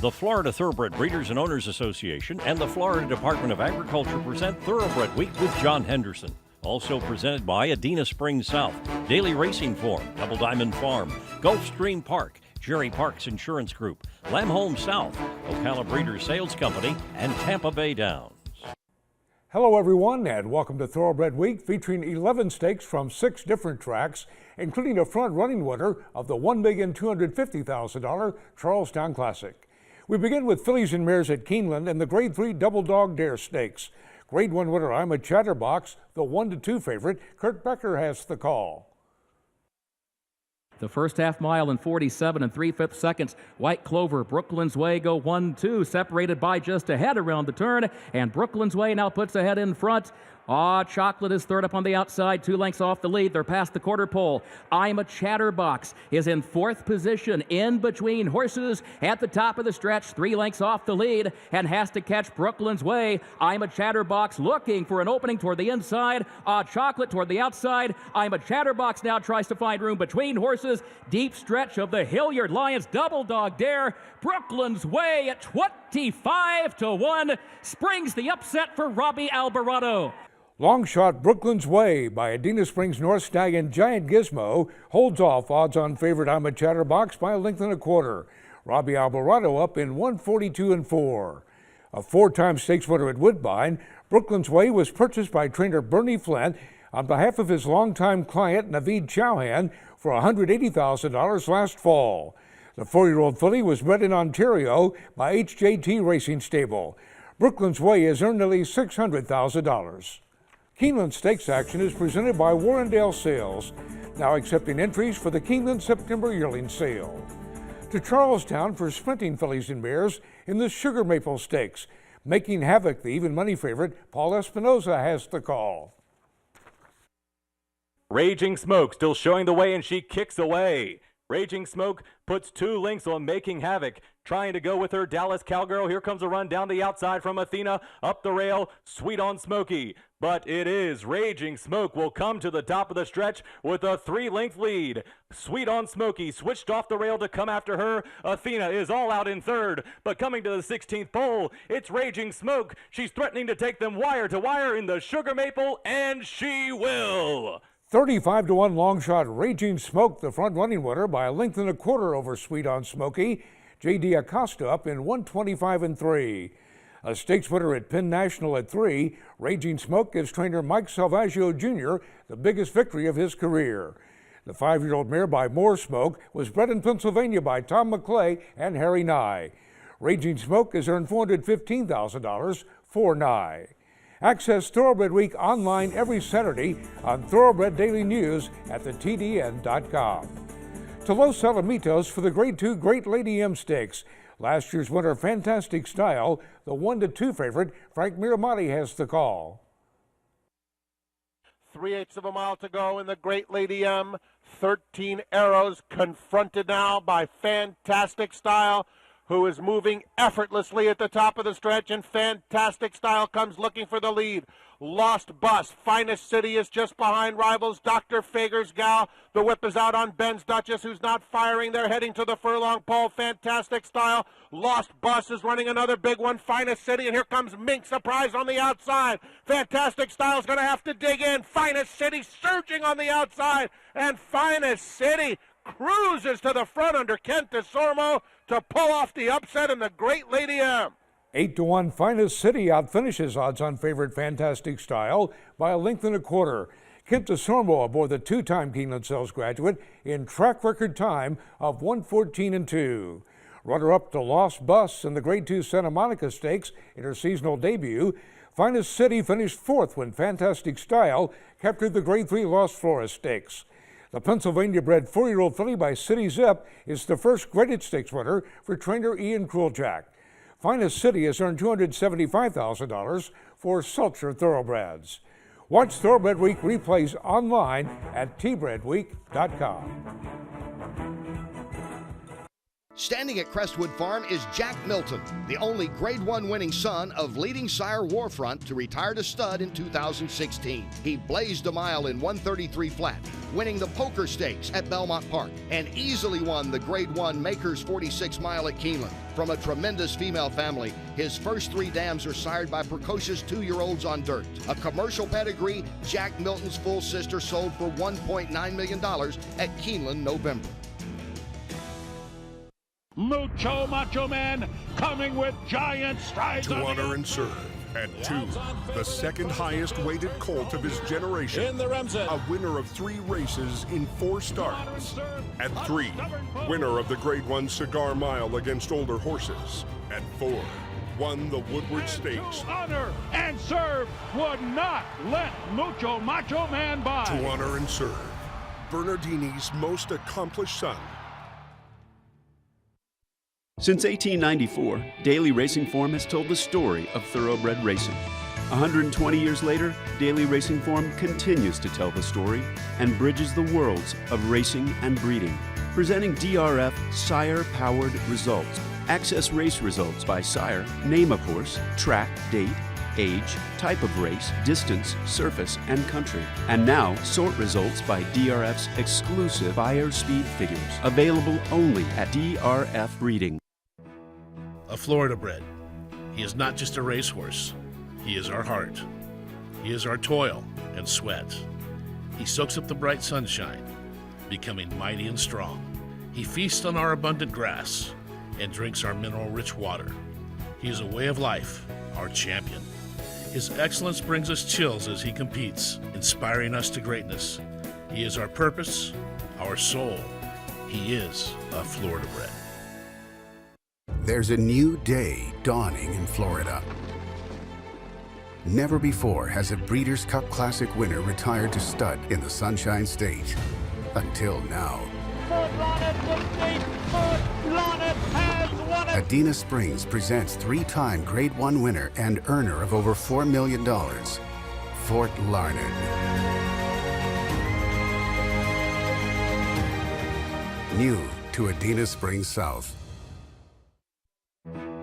The Florida Thoroughbred Breeders and Owners Association and the Florida Department of Agriculture present Thoroughbred Week with John Henderson. Also presented by Adena Springs South, Daily Racing Form, Double Diamond Farm, Gulfstream Park, Jerry Parks Insurance Group, Lamholm South, Ocala Breeders Sales Company, and Tampa Bay Downs. Hello everyone, and welcome to Thoroughbred Week, featuring 11 stakes from 6 different tracks, including a front-running winner of the $1,250,000 Charlestown Classic. We begin with fillies and mares at Keeneland and the Grade 3 WOODHAVEN Stakes. Grade 1 winner I'm a Chatterbox, the 1-2 favorite. Kurt Becker has the call. The first half mile in 47 3/5 seconds. White Clover, Brooklynsway go 1-2, separated by just a head around the turn, and Brooklynsway now puts ahead in front. Chocolate is third up on the outside, 2 lengths off the lead. They're past the quarter pole. I'm a Chatterbox is in 4th position in between horses at the top of the stretch, 3 lengths off the lead, and has to catch Brooklynsway. I'm a Chatterbox looking for an opening toward the inside. Chocolate toward the outside. I'm a Chatterbox now tries to find room between horses. Deep stretch of the Hilliard Lions WOODHAVEN. Brooklynsway at 25-1 springs the upset for Robbie Alvarado. Long shot Brooklynsway by Adena Springs North Stallion Giant Gizmo holds off odds-on favorite I'm a Chatterbox by a length and a quarter. Robbie Alvarado up in 142 4. A 4-time stakes winner at Woodbine, Brooklynsway was purchased by trainer Bernie Flint on behalf of his longtime client Naveed Chauhan for $180,000 last fall. The 4-year-old filly was bred in Ontario by HJT Racing Stable. Brooklynsway has earned nearly $600,000. Keeneland Stakes action is presented by Warrendale Sales, now accepting entries for the Keeneland September yearling sale. To Charlestown for sprinting fillies and mares in the Sugar Maple Stakes. Making Havoc, the even money favorite, Paul Espinoza has the call. Raging Smoke still showing the way, and she kicks away. Raging Smoke puts 2 lengths on Making Havoc, trying to go with her Dallas Cowgirl. Here comes a run down the outside from Athena, up the rail, Sweet on Smoky. But it is Raging Smoke will come to the top of the stretch with a 3-length lead. Sweet on Smoky switched off the rail to come after her. Athena is all out in third, but coming to the 16th pole, it's Raging Smoke. She's threatening to take them wire to wire in the Sugar Maple, and she will. 35-1 long shot Raging Smoke, the front-running winner by a length and a quarter over Sweet on Smoky. J.D. Acosta up in 125 3. A stakes winner at Penn National at 3, Raging Smoke gives trainer Mike Salvaggio Jr. the biggest victory of his career. The 5-year-old mare by More Smoke was bred in Pennsylvania by Tom McClay and Harry Nye. Raging Smoke has earned $415,000 for Nye. Access Thoroughbred Week online every Saturday on Thoroughbred Daily News at thetdn.com. To Los Alamitos for the Grade 2 Great Lady M Stakes. Last year's winner, Fantastic Style, the 1-2 favorite, Frank Miramati has the call. 3/8 of a mile to go in the Great Lady M. 13 arrows confronted now by Fantastic Style, who is moving effortlessly at the top of the stretch, and Fantastic Style comes looking for the lead. Lost Bus, Finest City is just behind rivals. Dr. Fager's Gal, the whip is out on Ben's Duchess, who's not firing. They're heading to the furlong pole. Fantastic Style. Lost Bus is running another big one. Finest City, and here comes Mink Surprise on the outside. Fantastic Style's going to have to dig in. Finest City surging on the outside, and Finest City cruises to the front under Kent DeSormo to pull off the upset in the Great Lady M. 8-1 Finest City outfinishes odds-on favorite Fantastic Style by a length and a quarter. Kent DeSormo aboard the 2-time Keeneland Sales graduate in track record time of 1:14 2. Runner-up to Lost Bus in the Grade 2 Santa Monica Stakes in her seasonal debut. Finest City finished 4th when Fantastic Style captured the Grade 3 Lost Forest Stakes. The Pennsylvania-bred 4-year-old filly by City Zip is the first graded stakes winner for trainer Ian Cruiljak. Finest City has earned $275,000 for Sulcher Thoroughbreds. Watch Thoroughbred Week replays online at tbredweek.com. Standing at Crestwood Farm is Jack Milton, the only Grade 1 winning son of leading sire Warfront to retire to stud in 2016. He blazed a mile in 133 flat, winning the Poker Stakes at Belmont Park, and easily won the Grade 1 Makers 46 mile at Keeneland. From a tremendous female family, his first 3 dams are sired by precocious 2-year-olds on dirt. A commercial pedigree, Jack Milton's full sister sold for $1.9 million at Keeneland November. Mucho Macho Man coming with giant strides. To honor and serve. At 2, the second highest weighted colt of his generation. In the Remsen. A winner of 3 races in 4 starts. At 3, winner of the Grade 1 Cigar Mile against older horses. At 4, won the Woodward Stakes. Honor and serve would not let Mucho Macho Man by. To honor and serve. Bernardini's most accomplished son. Since 1894, Daily Racing Form has told the story of thoroughbred racing. 120 years later, Daily Racing Form continues to tell the story and bridges the worlds of racing and breeding, presenting DRF sire-powered results. Access race results by sire, name of horse, track, date, age, type of race, distance, surface, and country. And now, sort results by DRF's exclusive buyer speed figures, available only at DRF Breeding. A Florida-bred. He is not just a racehorse. He is our heart. He is our toil and sweat. He soaks up the bright sunshine, becoming mighty and strong. He feasts on our abundant grass and drinks our mineral-rich water. He is a way of life, our champion. His excellence brings us chills as he competes, inspiring us to greatness. He is our purpose, our soul. He is a Florida-bred. There's a new day dawning in Florida. Never before has a Breeders' Cup Classic winner retired to stud in the Sunshine State. Until now. Adena Springs presents 3-time Grade 1 winner and earner of over $4 million, Fort Larned. New to Adena Springs South.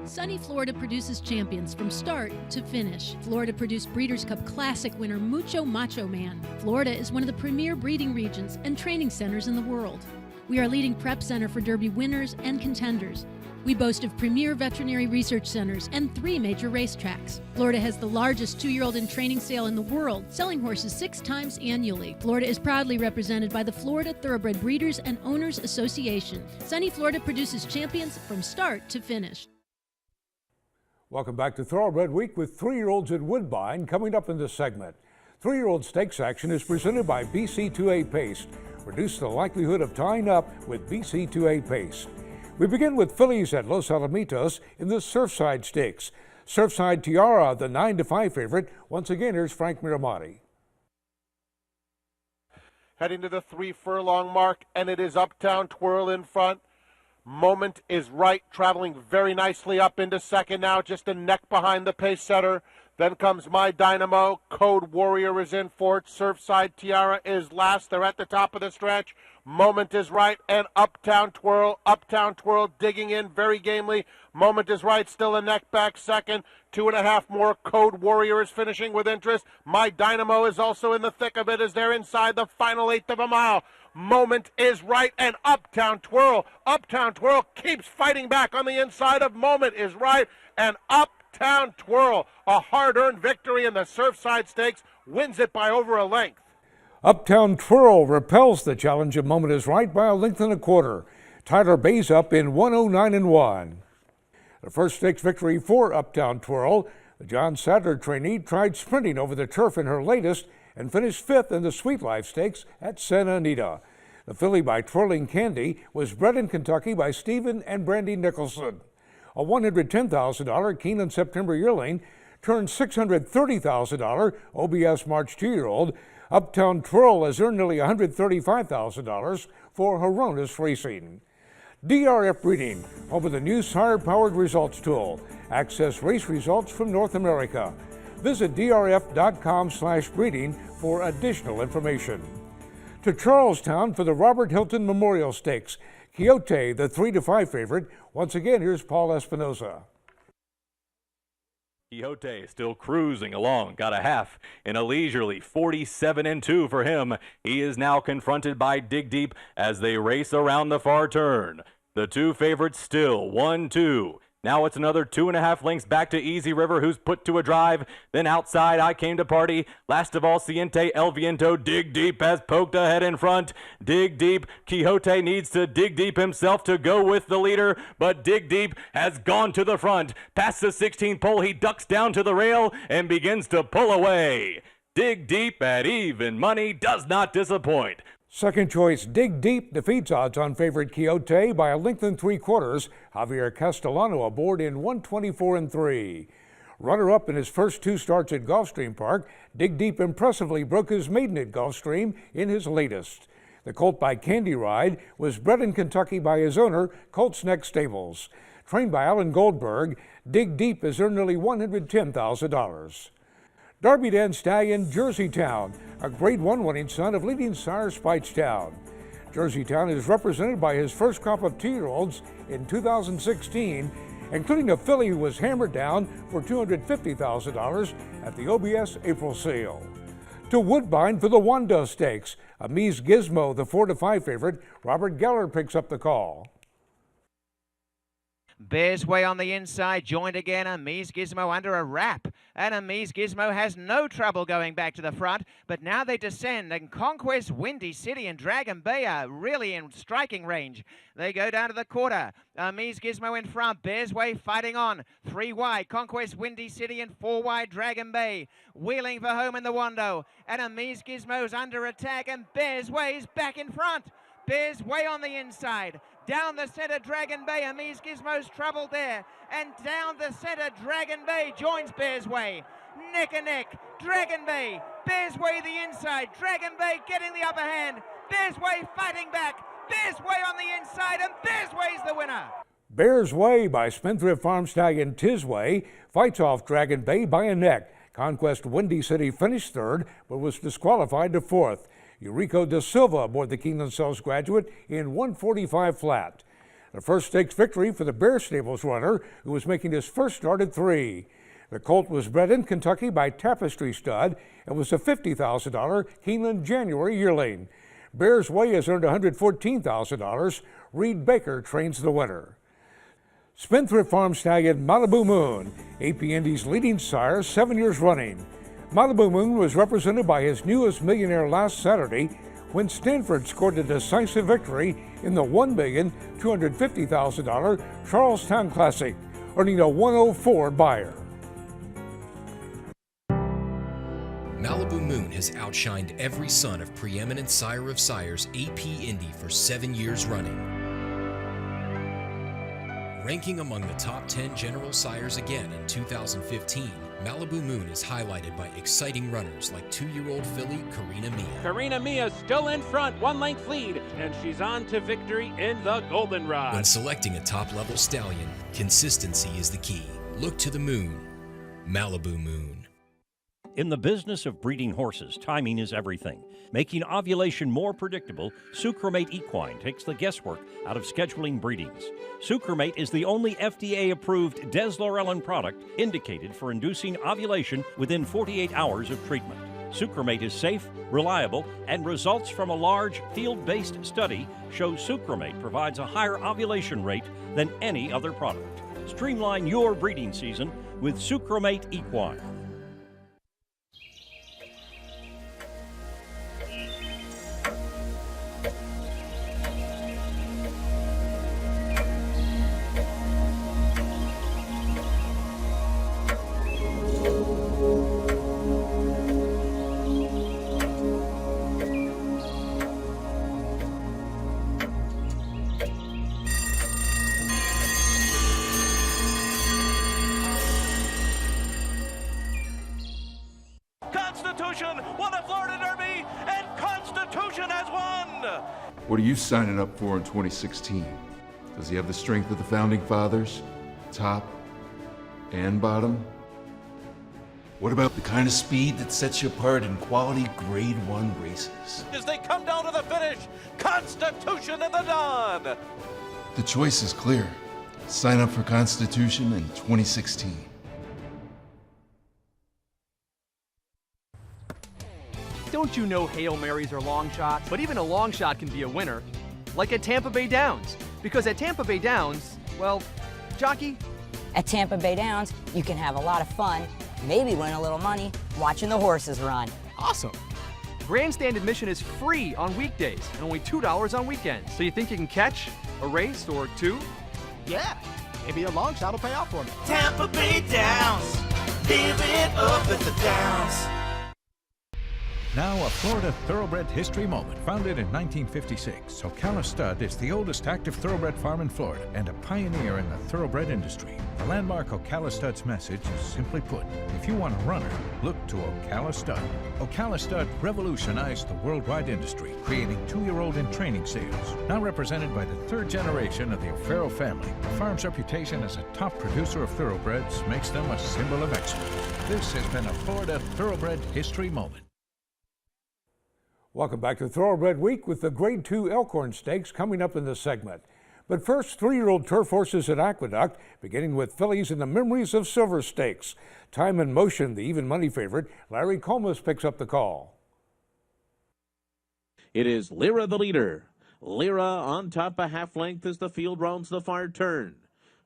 Sunny Florida produces champions from start to finish. Florida produced Breeders' Cup Classic winner Mucho Macho Man. Florida is one of the premier breeding regions and training centers in the world. We are a leading prep center for Derby winners and contenders. We boast of premier veterinary research centers and 3 major racetracks. Florida has the largest 2-year-old in training sale in the world, selling horses 6 times annually. Florida is proudly represented by the Florida Thoroughbred Breeders and Owners Association. Sunny Florida produces champions from start to finish. Welcome back to Thoroughbred Week with 3-year-olds at Woodbine. Coming up in this segment, 3-year-old stakes action is presented by BC2A Paste. Reduce the likelihood of tying up with BC2A Paste. We begin with fillies at Los Alamitos in the Surfside Stakes. Surfside Tiara, the 9-5 favorite. Once again, here's Frank Miramati. Heading to the 3-furlong mark, and it is Uptown Twirl in front. Moment is right, traveling very nicely up into second now, just a neck behind the pace setter. Then comes My Dynamo. Code Warrior is in fourth. Surfside Tiara is last. They're at the top of the stretch. Moment is right, and Uptown Twirl digging in very gamely. Moment is right, still a neck back second. 2.5 more. Code Warrior is finishing with interest. My Dynamo is also in the thick of it as they're inside the final 1/8 of a mile. Moment is right, and Uptown Twirl keeps fighting back on the inside of Moment is right, and Uptown Twirl, a hard-earned victory in the Surfside Stakes, wins it by over a length. Uptown Twirl repels the challenge of Moment is Right by a length and a quarter. Tyler Bay's up in 109-1. The first stakes victory for Uptown Twirl. The John Sadler trainee tried sprinting over the turf in her latest and finished 5th in the Sweet Life Stakes at Santa Anita. The filly by Twirling Candy was bred in Kentucky by Stephen and Brandy Nicholson. A $110,000 Keeneland September yearling turned $630,000 OBS March 2-year-old. Uptown Twirl has earned nearly $135,000 for Horonis Racing. DRF Breeding, home of the new sire-powered results tool. Access race results from North America. Visit drf.com/breeding for additional information. To Charlestown for the Robert Hilton Memorial Stakes. Quixote, the 3-5 favorite. Once again, here's Paul Espinosa. Quixote still cruising along, got a half in a leisurely 47-2 for him. He is now confronted by Dig Deep as they race around the far turn. The two favorites still 1-2. Now it's another 2.5 lengths back to Easy River, who's put to a drive. Then outside, I Came to Party. Last of all, Siente El Viento. Dig Deep has poked ahead in front. Dig Deep. Quixote needs to dig deep himself to go with the leader, but Dig Deep has gone to the front. Past the 16th pole, he ducks down to the rail and begins to pull away. Dig Deep at even money does not disappoint. Second choice, Dig Deep, defeats odds-on favorite Quixote by a length and 3/4. Javier Castellano aboard in 124-3. Runner-up in his first 2 starts at Gulfstream Park, Dig Deep impressively broke his maiden at Gulfstream in his latest. The colt by Candy Ride was bred in Kentucky by his owner, Colts Neck Stables. Trained by Alan Goldberg, Dig Deep has earned nearly $110,000. Derby Den Stallion Jerseytown, a Grade 1 winning son of leading sire Speightstown. Jerseytown is represented by his first crop of 2-year-olds in 2016, including a filly who was hammered down for $250,000 at the OBS April sale. To Woodbine for the WANDO Stakes, Amise Gizmo, the 4-5 favorite. Robert Geller picks up the call. Bear'sway on the inside, joined again, Amise Gizmo under a wrap. And Amise Gizmo has no trouble going back to the front, but now they descend, and Conquest, Windy City and Dragon Bay are really in striking range. They go down to the quarter. Amise Gizmo in front, Bear'sway fighting on. 3 wide, Conquest, Windy City and 4 wide, Dragon Bay. Wheeling for home in the Wando, and Amise Gizmo's under attack, and Bear'sway's back in front. Bear'sway on the inside. Down the center, Dragon Bay. Amise Gizmo's trouble there. And down the center, Dragon Bay joins Bear'sway. Neck and neck, Dragon Bay. Bear'sway the inside. Dragon Bay getting the upper hand. Bear'sway fighting back. Bear'sway on the inside, and Bear'sway's the winner. Bear'sway by Spendthrift Farm Stallion Tisway fights off Dragon Bay by a neck. Conquest Windy City finished 3rd, but was disqualified to 4th. Eurico da Silva aboard the Keeneland Cells graduate in 145 flat. The first stakes victory for the Bear Stables runner, who was making his first start at 3. The colt was bred in Kentucky by Tapestry Stud and was a $50,000 Keeneland January yearling. Bear'sway has earned $114,000. Reed Baker trains the winner. Spendthrift Farm Stallion Malibu Moon, AP Indy's leading sire 7 years running. Malibu Moon was represented by his newest millionaire last Saturday when Stanford scored a decisive victory in the $1,250,000 Charlestown Classic, earning a 104 buyer. Malibu Moon has outshined every son of preeminent sire of sires AP Indy for 7 years running. Ranking among the top 10 general sires again in 2015, Malibu Moon is highlighted by exciting runners like 2-year-old filly Karina Mia. Karina Mia still in front, 1-length lead, and she's on to victory in the Goldenrod. When selecting a top-level stallion, consistency is the key. Look to the moon. Malibu Moon. In the business of breeding horses, timing is everything. Making ovulation more predictable, Sucromate Equine takes the guesswork out of scheduling breedings. Sucromate is the only FDA-approved Deslorelin product indicated for inducing ovulation within 48 hours of treatment. Sucromate is safe, reliable, and results from a large field-based study show Sucromate provides a higher ovulation rate than any other product. Streamline your breeding season with Sucromate Equine. Won the Florida Derby, and Constitution has won! What are you signing up for in 2016? Does he have the strength of the Founding Fathers? Top and bottom? What about the kind of speed that sets you apart in quality Grade 1 races? As they come down to the finish, Constitution and the Don. The choice is clear. Sign up for Constitution in 2016. Don't you know Hail Marys are long shots? But even a long shot can be a winner. Like at Tampa Bay Downs. Because at Tampa Bay Downs, well, jockey? At Tampa Bay Downs, you can have a lot of fun, maybe win a little money, watching the horses run. Awesome. Grandstand admission is free on weekdays and only $2 on weekends. So you think you can catch a race or two? Yeah, maybe a long shot will pay off for me. Tampa Bay Downs, live it up at the Downs. Now a Florida thoroughbred history moment. Founded in 1956, Ocala Stud is the oldest active thoroughbred farm in Florida and a pioneer in the thoroughbred industry. The landmark Ocala Stud's message is simply put, if you want a runner, look to Ocala Stud. Ocala Stud revolutionized the worldwide industry, creating 2-year-old in training sales. Now represented by the 3rd generation of the O'Farrell family, the farm's reputation as a top producer of thoroughbreds makes them a symbol of excellence. This has been a Florida thoroughbred history moment. Welcome back to Thoroughbred Week with the Grade 2 Elkhorn Stakes coming up in this segment. But first, 3-year-old turf horses at Aqueduct, beginning with fillies in the Memories of Silver Stakes. Time and Motion, the even money favorite. Larry Comas picks up the call. It is Lyra the leader. Lyra on top a half length as the field rounds the far turn.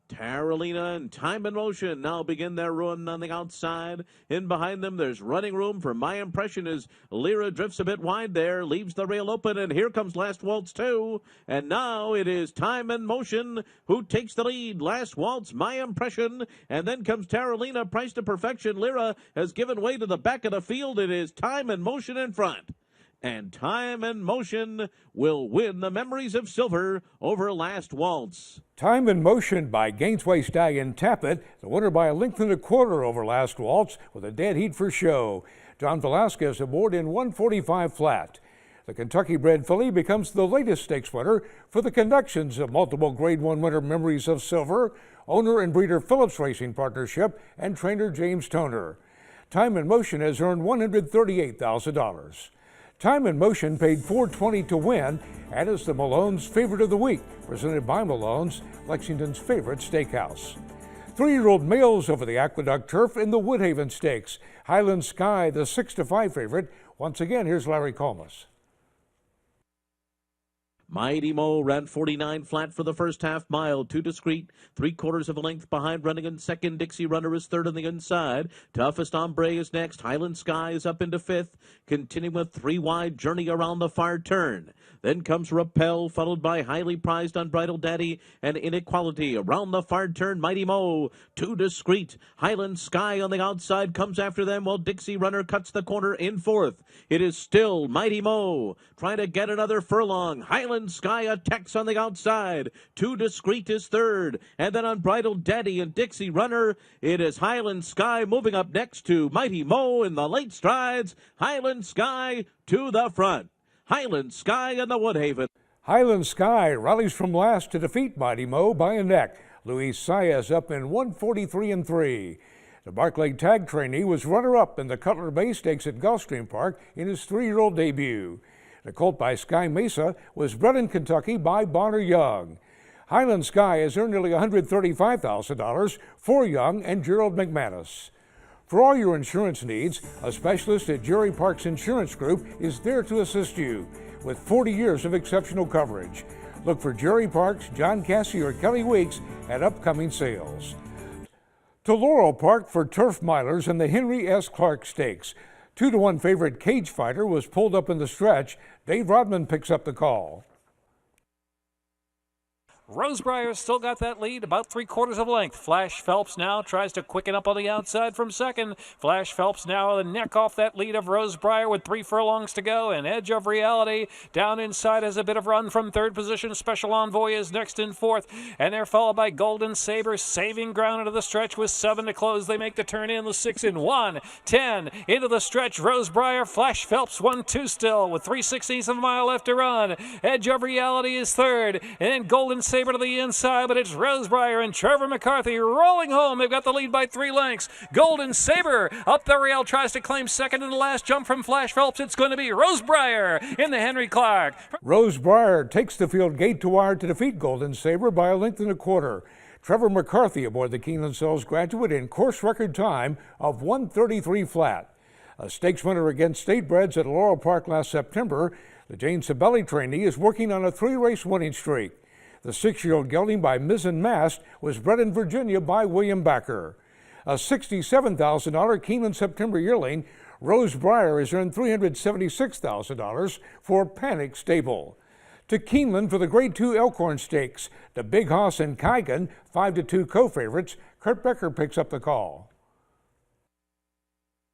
Taralina and Time and Motion now begin their run on the outside. In behind them, there's running room for My Impression as Lyra drifts a bit wide there, leaves the rail open, and here comes Last Waltz too. And now it is Time and Motion who takes the lead. Last Waltz, My Impression, and then comes Taralina, priced to perfection. Lyra has given way to the back of the field. It is Time and Motion in front. And Time and Motion will win the Memories of Silver over Last Waltz. Time and Motion by Gainesway Stallion Tappet, the winner by 1.25 lengths over Last Waltz with a dead heat for show. John Velasquez aboard in 145 flat. The Kentucky-bred filly becomes the latest stakes winner for the conductions of multiple Grade 1 winner Memories of Silver, owner and breeder Phillips Racing Partnership, and trainer James Toner. Time and Motion has earned $138,000. Time and Motion paid $420 to win and is the Malone's Favorite of the Week, presented by Malone's, Lexington's favorite steakhouse. 3-year-old males over the Aqueduct turf in the Woodhaven Stakes. Highland Sky, the 6-5 favorite. Once again, here's Larry Comas. Mighty Mo ran 49 flat for the first half mile. Too Discreet, 3/4 length behind, running in second. Dixie Runner is third on the inside. Toughest Ombre is next. Highland Sky is up into fifth. Continuing with 3 wide, Journey around the far turn. Then comes Rappel, followed by Highly Prized Unbridled Daddy and Inequality. Around the far turn, Mighty Mo. Too Discreet. Highland Sky on the outside comes after them while Dixie Runner cuts the corner in fourth. It is still Mighty Mo trying to get another furlong. Highland Sky attacks on the outside. Too Discreet is third. And then Unbridled Daddy and Dixie Runner. It is Highland Sky moving up next to Mighty Mo in the late strides. Highland Sky to the front. Highland Sky in the Woodhaven. Highland Sky rallies from last to defeat Mighty Mo by a neck. Luis Saez up in 143-3. The Barclay Tag trainee was runner-up in the Cutler Bay Stakes at Gulfstream Park in his 3-year-old debut. The colt by Sky Mesa was bred in Kentucky by Bonner Young. Highland Sky has earned nearly $135,000 for Young and Gerald McManus. For all your insurance needs, a specialist at Jerry Parks Insurance Group is there to assist you with 40 years of exceptional coverage. Look for Jerry Parks, John Cassie, or Kelly Weeks at upcoming sales. To Laurel Park for turf milers and the Henry S. Clark Stakes. 2-1 favorite Cage Fighter was pulled up in the stretch. Dave Rodman picks up the call. Rose Brier still got that lead, about 3/4 length. Flash Phelps now tries to quicken up on the outside from second. Flash Phelps now the neck off that lead of Rose Brier with 3 furlongs to go. And Edge of Reality down inside has a bit of run from third position. Special Envoy is next in fourth. And they're followed by Golden Saber, saving ground into the stretch with 7 to close. They make the turn in the 6 in 1-10 into the stretch. Rose Brier, Flash Phelps 1-2 still with 3/16 of a mile left to run. Edge of Reality is third. And then Golden Saber Sabre to the inside, but it's Rose Brier and Trevor McCarthy rolling home. They've got the lead by 3 lengths. Golden Sabre up the rail, tries to claim second in the last jump from Flash Phelps. It's going to be Rose Brier in the Henry Clark. Rose Brier takes the field gate to wire to defeat Golden Sabre by 1.25 lengths. Trevor McCarthy aboard the Keeneland Sells Graduate in course record time of 1:33 flat. A stakes winner against Statebreds at Laurel Park last September, the Jane Sabelli trainee is working on a 3-race winning streak. The 6-year-old gelding by Mizzen Mast was bred in Virginia by William Backer. A $67,000 Keeneland September yearling, Rose Brier has earned $376,000 for Panic Stable. To Keeneland for the Grade 2 Elkhorn Stakes, the Big Hoss and Kygan, 5-2 co-favorites. Kurt Becker picks up the call.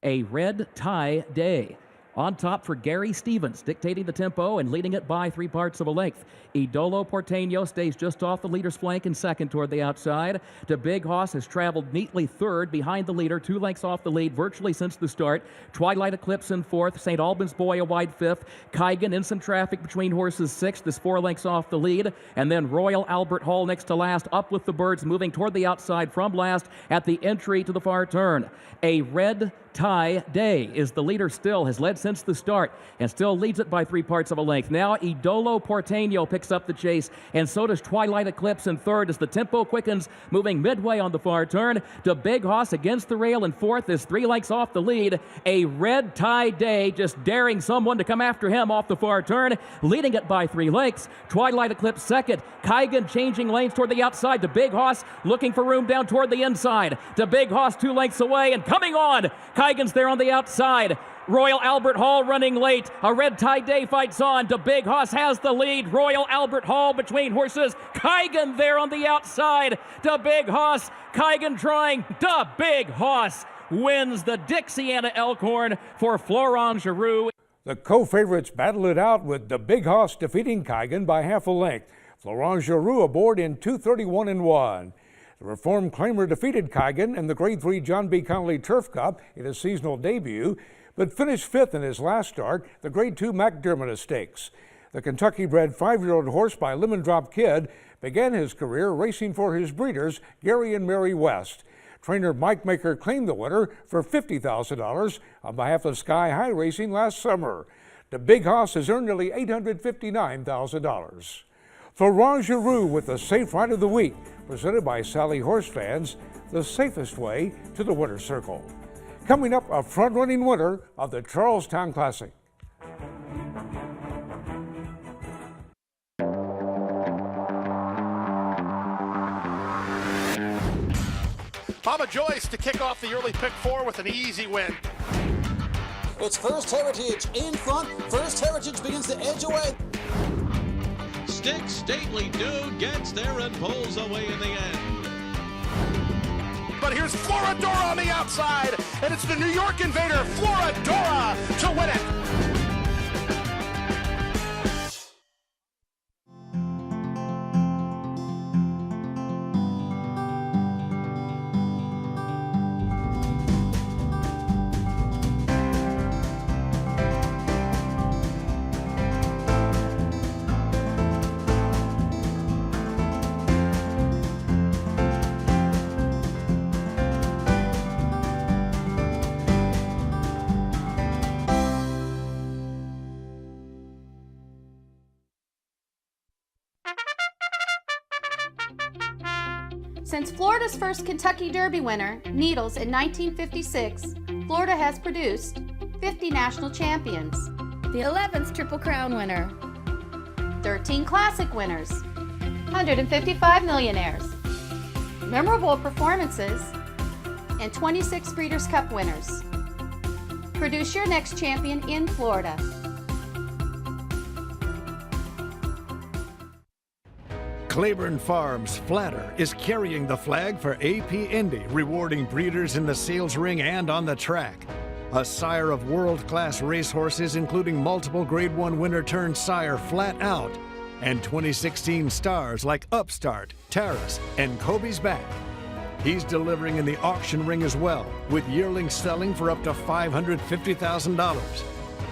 A red tie day. On top for Gary Stevens, dictating the tempo and leading it by 3/4 of a length. Idolo Porteño stays just off the leader's flank and second toward the outside. The Big Hoss has traveled neatly third behind the leader, 2 lengths off the lead virtually since the start. Twilight Eclipse in fourth, St. Albans Boy a wide fifth. Kygan in some traffic between horses sixth, is 4 lengths off the lead. And then Royal Albert Hall next to last, up with the birds, moving toward the outside from last at the entry to the far turn. A red tie day is the leader still, has led since the start and still leads it by 3/4 of a length. Now Idolo Porteño picks up the chase, and so does Twilight Eclipse in third as the tempo quickens, moving midway on the far turn. The Big Hoss against the rail in fourth is 3 lengths off the lead. A red tie day just daring someone to come after him off the far turn, leading it by 3 lengths. Twilight Eclipse second. Kygan changing lanes toward the outside. The Big Hoss looking for room down toward the inside. The Big Hoss 2 lengths away and coming on. Kygan's there on the outside. Royal Albert Hall running late. A red tie day fights on. The Big Hoss has the lead. Royal Albert Hall between horses. Kygan there on the outside. The Big Hoss. Kygan trying. The Big Hoss wins the Dixiana Elkhorn for Florent Giroux. The co-favorites battle it out with the Big Hoss defeating Kygan by 1/2 length. Florent Giroux aboard in 2:31-1. The Reformed Claimer defeated Kygan in the Grade 3 John B. Connolly Turf Cup in his seasonal debut, but finished 5th in his last start, the Grade 2 McDermott Stakes. The Kentucky-bred 5-year-old horse by Lemon Drop Kid began his career racing for his breeders, Gary and Mary West. Trainer Mike Maker claimed the winner for $50,000 on behalf of Sky High Racing last summer. The Big Hoss has earned nearly $859,000. Florent Giroux with the Safe Ride of the Week, presented by Sally Horse Fans, the safest way to the winner's circle. Coming up, a front-running winner of the Charlestown Classic. Mama Joyce to kick off the early pick 4 with an easy win. It's First Heritage in front. First Heritage begins to edge away. Sticks Stately Dude gets there and pulls away in the end. But here's Floradora on the outside, and it's the New York Invader, Floradora, to win it. Since Florida's first Kentucky Derby winner, Needles, in 1956, Florida has produced 50 national champions, the 11th Triple Crown winner, 13 Classic winners, 155 millionaires, memorable performances, and 26 Breeders' Cup winners. Produce your next champion in Florida. Claiborne Farms Flatter is carrying the flag for AP Indy, rewarding breeders in the sales ring and on the track. A sire of world-class racehorses, including multiple Grade 1 winner turned sire Flat Out, and 2016 stars like Upstart, Taras, and Kobe's Back. He's delivering in the auction ring as well, with yearlings selling for up to $550,000.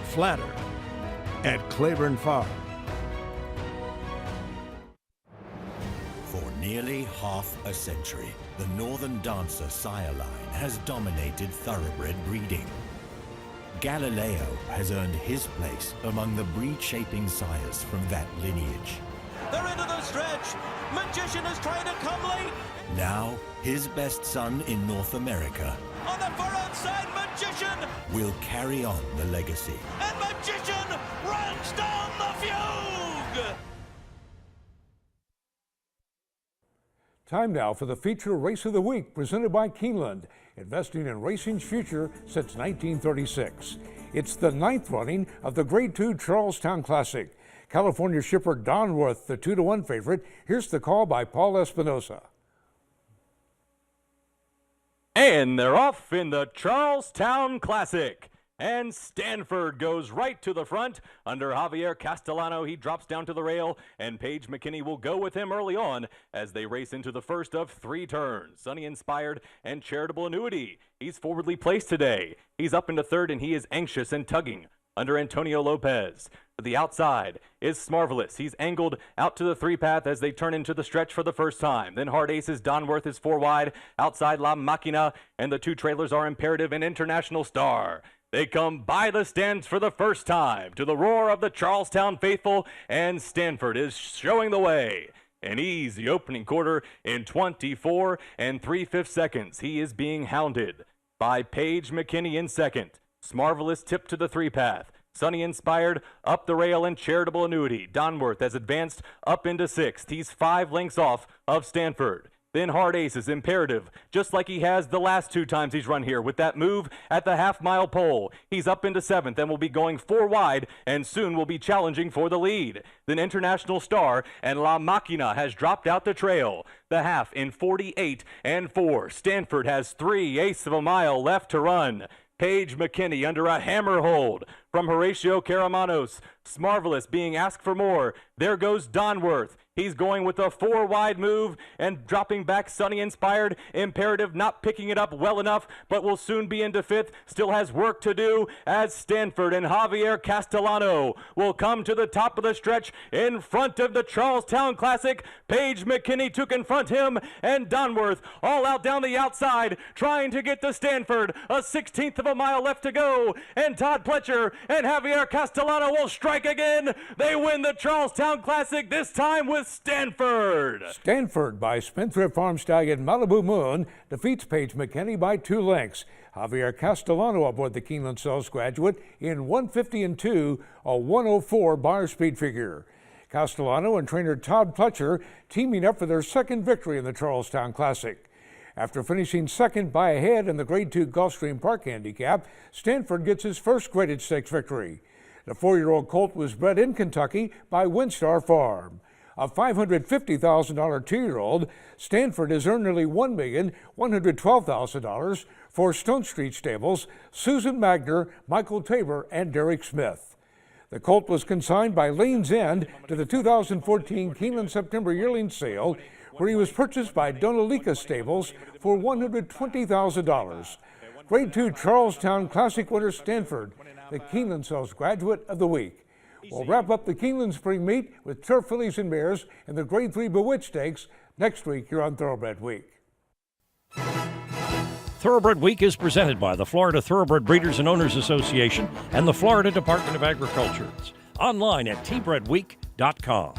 Flatter at Claiborne Farm. nearly half a century, the Northern Dancer sire line has dominated thoroughbred breeding. Galileo has earned his place among the breed-shaping sires from that lineage. They're into the stretch. Magician is trying to come late. Now, his best son in North America On the far outside, Magician. will carry on the legacy. And Magician runs down the fugue. Time now for the feature race of the week presented by Keeneland, investing in racing's future since 1936. It's the 9th running of the Grade 2 Charlestown Classic. California shipper Donworth, the 2-1 favorite. Here's the call by Paul Espinosa. And they're off in the Charlestown Classic. And Stanford goes right to the front. Under Javier Castellano, he drops down to the rail, and Paige McKinney will go with him early on as they race into the first of 3 turns. Sunny Inspired and Charitable Annuity. He's forwardly placed today. He's up into third, and he is anxious and tugging under Antonio Lopez. To the outside is Smarvelous. He's angled out to the 3-path as they turn into the stretch for the first time. Then Hard Aces, Donworth is 4 wide. Outside La Machina, and the 2 trailers are Imperative and International Star. They come by the stands for the first time to the roar of the Charlestown faithful, and Stanford is showing the way. An easy opening quarter in 24 3/5 seconds. He is being hounded by Paige McKinney in second. Smarvelous tipped to the 3-path. Sunny Inspired up the rail, and Charitable Annuity. Donworth has advanced up into 6th. He's 5 lengths off of Stanford. Then Hard Aces, Imperative, just like he has the last 2 times he's run here with that move at the half-mile pole. He's up into 7th and will be going 4 wide and soon will be challenging for the lead. Then International Star and La Machina has dropped out the trail. The half in 48 4. Stanford has 3/8 of a mile left to run. Paige McKinney under a hammer hold from Horatio Caramanos. Smarvelous being asked for more. There goes Donworth. He's going with a 4 wide move and dropping back Sunny Inspired. Imperative not picking it up well enough, but will soon be into 5th. Still has work to do as Stanford and Javier Castellano will come to the top of the stretch in front of the Charlestown Classic. Paige McKinney to confront him, and Donworth all out down the outside trying to get to Stanford. A 1/16 of a mile left to go, and Todd Pletcher and Javier Castellano will strike again. They win the Charlestown Classic, this time with Stanford. Stanford by Spendthrift Farm Stallion Malibu Moon defeats Paige McKinney by 2 lengths. Javier Castellano aboard the Keeneland Sales Graduate in 150 2, a 104 bar speed figure. Castellano and trainer Todd Pletcher teaming up for their 2nd victory in the Charlestown Classic. After finishing 2nd by a head in the Grade 2 Gulfstream Park Handicap, Stanford gets his first graded stakes victory. The 4-year-old colt was bred in Kentucky by Windstar Farm. A $550,000 2-year-old, Stanford has earned nearly $1,112,000 for Stone Street Stables, Susan Magner, Michael Tabor, and Derek Smith. The colt was consigned by Lane's End to the 2014 Keeneland September yearling sale, where he was purchased by Donalica Stables for $120,000. Grade 2 Charlestown Classic winner Stanford, the Keeneland Sales Graduate of the Week. We'll wrap up the Keeneland Spring Meet with Turf Fillies and Mares and the Grade 3 Bewitched Stakes next week here on Thoroughbred Week. Thoroughbred Week is presented by the Florida Thoroughbred Breeders and Owners Association and the Florida Department of Agriculture. Online at tbredweek.com.